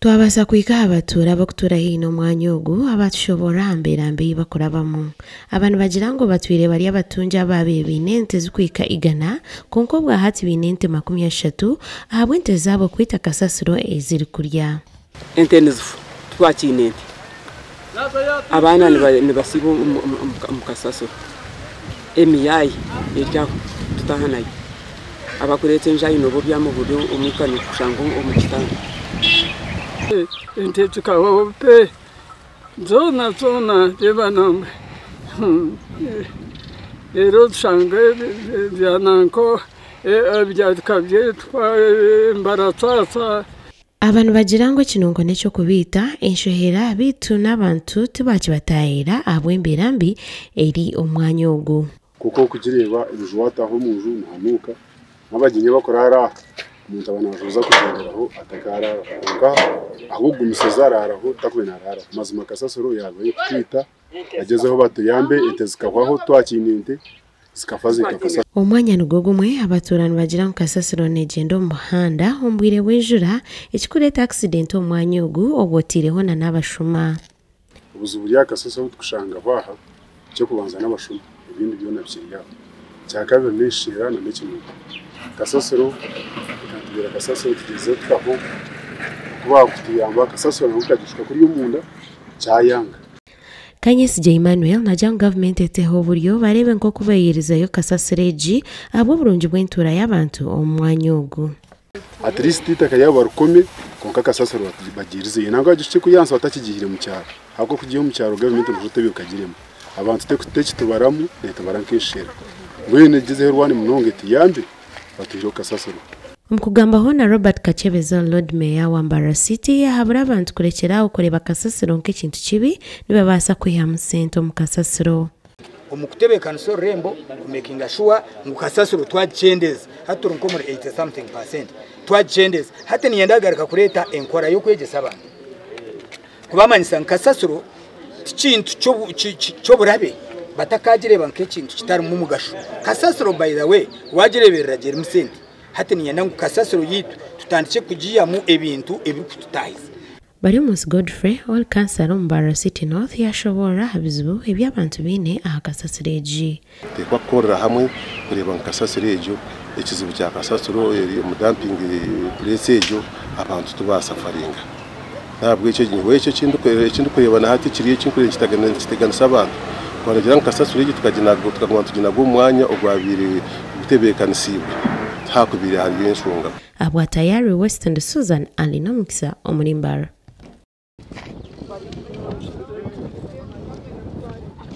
Twabasa kuika abatura bakutura hino mwanya ogu abatushobora amberambe bakorabamu abantu bagira ngo batwire bari abatunja babe binente zikwika igana konko bwa hati binente 30 ahabwente zabo kwita kasasiro eziri kurya ente nizifu twakinente abana ni basibo mukasasiro emiyayi irya tutahanaye abakuretse njayi no byamo buri umukani kushango omukitanga ente tukawope zona debanambe ero shange byananko ebyadukabye mbaratsa abantu bagira ngo kinongo necyo kubita inshohera bitu n'abantu tubakibatahira abwemberambi eri omwanya ogu kuko kugireba ibijwata aho muju ntanuka n'abaginye bakorara umuntu abana bajuza kugenderaho atakara nga ahubwo umusezararaho takwenarara mazima kasasoro yabaye kwita agezeho batuyambe ente zikavaho twakininte zikafaze kafasa omwanya nugogumwe abaturano bagira ngo kasasiro negendo muhanda ombwire w'injura ikikureta accident omwanya ogu obotireho na n'abashuma ubuzuburi yakasasoro tukushanga baha cyo kubanza n'abashuma ibindi byo nabyiriya cyakabiri nishira na n'ikimwe kasasiro ikatubira kasasiro tugeze twaho kuba kutiyamba kasasiro n'ukagishwa kuri umunda cyayanga Kanyesi J Emmanuel na Jang government eteho buryo barebe nko kubayirizayo kasasireji abo burungi bw'entura y'abantu omwanya ogu at least itakayaba rukome konka kasasiro bagirize inanga gice kuyansa batakigihire mu cyaro ahubwo kugiye mu cyaro government n'ujute bikagiremo abantu tekuteki tubaramu leta barankishira bwene gize rwani munonge tiyambe batiro kasasiro Mkugambaho na Robert Kachebeza Lord Mayor wa Mbara City habura abantu kurekera ukoreba kasasiro nk'ikintu kibi nibabasa kwihamu sento mu kasasiro omukutebekana so rembo making sure mukasasiro twachendeza hatu nko muri 80 something %. Twachendeza hata niyendagarika kureta enkora yo kwegesa abantu kubamanyisa nkasasiro kintu cyo burabe batakagire banke kintu kitari mu mugasho kasasiro by the way wagireberera Jermusenti hati niyenda ngo kasasiro yitu tutandike kugiya mu ebintu ebikututahiza bari munsi Godfrey all cancer Mbara City North yashobora habizu ebyabantu bine aha kasasireji tekwa korera hamwe kureba nkasasirejo ikizibu cya kasasiro mu dumping place ejo abantu tubasafaringa ntabwo icyo kintu kurebana hati kiriye kinkureye kitagana sabantu kwanagira nkasasirejo tukaguma tugina go mwanya ogwabire gutebekana sibo hakubiri hari yenshunga abwa tayari Western Susan Alinomukisa omurimbara